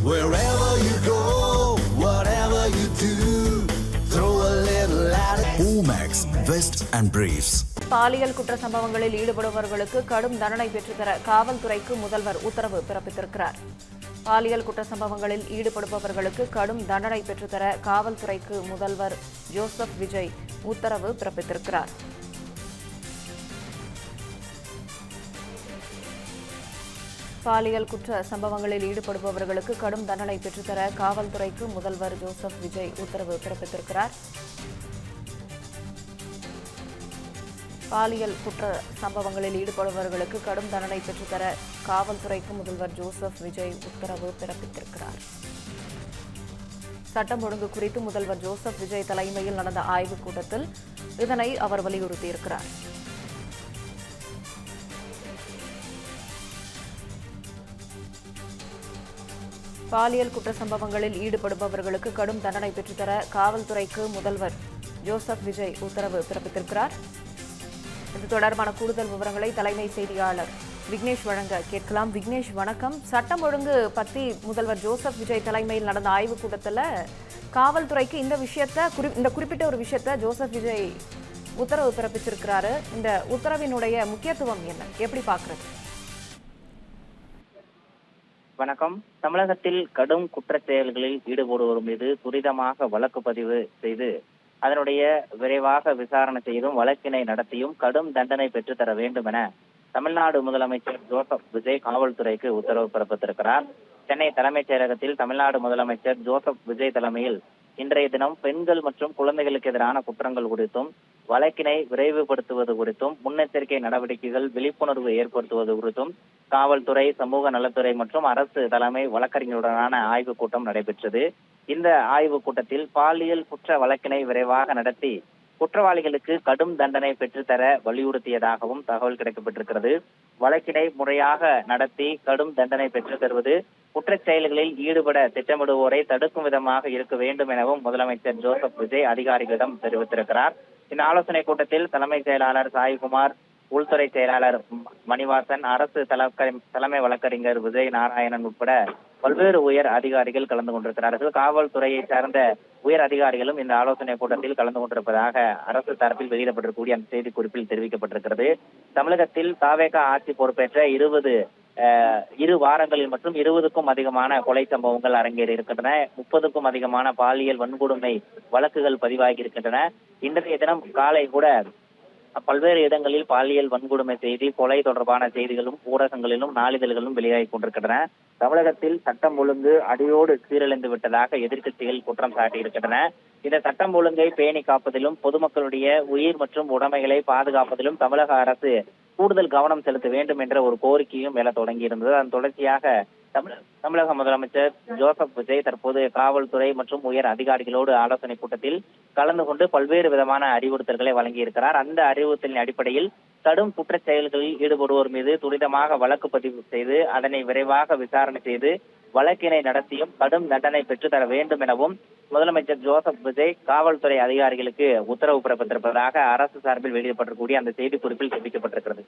Wherever you go, whatever you do, throw a little at it. Omax, Vest and Briefs. பாலியல் குற்ற சம்பவங்களில் ஈடுபடுபவர்களுக்கு கடும் தண்டனை பெற்றுத்தர காவல்துறைக்கு முதல்வர் உத்தரவு பிறப்பித்திருக்கிறார். பாலியல் குற்ற சம்பவங்களில் ஈடுபடுபவர்களுக்கு கடும் தண்டனை பெற்றுத்தர காவல்துறைக்கு முதல்வர் ஜோசப் விஜய் உத்தரவு பிறப்பித்திருக்கிறார். பாலியல் குற்ற சம்பவங்களில் ஈடுபடுபவர்களுக்கு கடும் தண்டனை பெற்றுத்தர காவல்துறைக்கு முதல்வர் ஜோசப் விஜய் உத்தரவு பிறப்பித்திருக்கிறார். பாலியல் குற்ற சம்பவங்களில் ஈடுபடுபவர்களுக்கு கடும் தண்டனை பெற்றுத்தர காவல்துறைக்கு முதல்வர் ஜோசப் விஜய் உத்தரவு பிறப்பித்திருக்கிறார். சட்டம் ஒழுங்கு குறித்து முதல்வர் ஜோசப் விஜய் தலைமையில் நடந்த ஆய்வுக் கூட்டத்தில் இதனை அவர் வலியுறுத்தியிருக்கிறார். பாலியல் குற்ற சம்பவங்களில் ஈடுபடுபவர்களுக்கு கடும் தண்டனை பெற்றுத்தர காவல்துறைக்கு முதல்வர் ஜோசப் விஜய் உத்தரவு பிறப்பித்திருக்கிறார். இது தொடர்பான கூடுதல் விவரங்களை தலைமை செய்தியாளர் விக்னேஷ் வழங்க கேட்கலாம். விக்னேஷ், வணக்கம். சட்டம் ஒழுங்கு பற்றி முதல்வர் ஜோசப் விஜய் தலைமையில் நடந்த ஆய்வுக் கூட்டத்தில் காவல்துறைக்கு இந்த குறிப்பிட்ட ஒரு விஷயத்த ஜோசப் விஜய் உத்தரவு பிறப்பிச்சிருக்கிறாரு. இந்த உத்தரவினுடைய முக்கியத்துவம் என்ன, எப்படி பார்க்கறது? வணக்கம். தமிழகத்தில் கடும் குற்றச் செயல்களில் ஈடுபடுவோர் மீது துரிதமாக வழக்கு பதிவு செய்து அதனுடைய விரைவாக விசாரணை செய்தும் வழக்கினை நடத்தியும் கடும் தண்டனை பெற்றுத்தர வேண்டும் என தமிழ்நாடு முதலமைச்சர் ஜோசப் விஜய் காவல்துறைக்கு உத்தரவு பிறப்பித்திருக்கிறார். சென்னை தலைமைச் செயலகத்தில் தமிழ்நாடு முதலமைச்சர் ஜோசப் விஜய் தலைமையில் இன்றைய தினம் பெண்கள் மற்றும் குழந்தைகளுக்கு எதிரான குற்றங்கள் குறித்தும் வழக்கினை விரைவுபடுத்துவது குறித்தும் முன்னெச்சரிக்கை நடவடிக்கைகள் விழிப்புணர்வு ஏற்படுத்துவது குறித்தும் காவல்துறை, சமூக நலத்துறை மற்றும் அரசு தலைமை வழக்கறிஞருடனான ஆய்வுக் கூட்டம் நடைபெற்றது. இந்த ஆய்வுக் கூட்டத்தில் பாலியல் குற்ற வழக்கினை விரைவாக நடத்தி குற்றவாளிகளுக்கு கடும் தண்டனை பெற்றுத்தர வலியுறுத்தியதாகவும் தகவல் கிடைக்கப்பட்டிருக்கிறது. வழக்கினை முறையாக நடத்தி கடும் தண்டனை பெற்றுத் தருவது குற்றச் செயல்களில் ஈடுபட திட்டமிடுவோரை தடுக்கும் விதமாக இருக்க வேண்டும் எனவும் முதலமைச்சர் ஜோசப் விஜய் அதிகாரிகளிடம் தெரிவித்திருக்கிறார். இந்த ஆலோசனை கூட்டத்தில் தலைமை செயலாளர் சாய்குமார், உள்துறை செயலாளர் மணிவாசன், அரசு தலைமை வழக்கறிஞர் விஜய் நாராயணன் உட்பட பல்வேறு உயர் அதிகாரிகள் கலந்து கொண்டிருக்கிறார்கள். காவல்துறையை சார்ந்த உயர் அதிகாரிகளும் இந்த ஆலோசனை கூட்டத்தில் கலந்து கொண்டிருப்பதாக அரசு தரப்பில் வெளியிடப்பட்டிருக்கூடிய அந்த செய்திக்குறிப்பில் தெரிவிக்கப்பட்டிருக்கிறது. தமிழகத்தில் தாவேகா ஆட்சி பொறுப்பேற்ற 2 வாரங்களில் மற்றும் 20க்கும் அதிகமான கொலை சம்பவங்கள் அரங்கேறி இருக்கின்றன. 30க்கும் அதிகமான பாலியல் வன்கொடுமை வழக்குகள் பதிவாகி இருக்கின்றன. இன்றைய தினம் காலை கூட பல்வேறு இடங்களில் பாலியல் வன்கொடுமை செய்தி, கொலை தொடர்பான செய்திகளும் ஊடகங்களிலும் நாளிதழ்களிலும் வெளியாகி கொண்டிருக்கின்றன. தமிழகத்தில் சட்டம் ஒழுங்கு அடியோடு சீரழிந்து விட்டதாக எதிர்க்கட்சிகள் குற்றம் சாட்டியிருக்கின்றன. இந்த சட்டம் ஒழுங்கை பேணி காப்பதிலும் பொதுமக்களுடைய உயிர் மற்றும் உடைமைகளை பாதுகாப்பதிலும் தமிழக அரசு கூடுதல் கவனம் செலுத்த வேண்டும் என்ற ஒரு கோரிக்கையும் மேல தொடங்கியிருந்தது. அதன் தொடர்ச்சியாக தமிழக முதலமைச்சர் ஜோசப் விஜய் தற்போது காவல்துறை மற்றும் உயர் அதிகாரிகளோடு ஆலோசனை கூட்டத்தில் கலந்து கொண்டு பல்வேறு விதமான அறிவுறுத்தல்களை வழங்கியிருக்கிறார். அந்த அறிவுறுத்தலின் அடிப்படையில் கடும் குற்றச் செயல்களில் ஈடுபடுவோர் மீது துரிதமாக வழக்கு பதிவு செய்து அதனை விரைவாக விசாரணை செய்து வழக்கினை நடத்தியும் கடும் தண்டனை பெற்றுத்தர வேண்டும் எனவும் முதலமைச்சர் ஜோசப் விஜய் காவல்துறை அதிகாரிகளுக்கு உத்தரவு பிறப்பித்திருப்பதாக அரசு சார்பில் வெளியிடப்பட்டிருக்கூடிய அந்த செய்திக்குறிப்பில் தெரிவிக்கப்பட்டிருக்கிறது.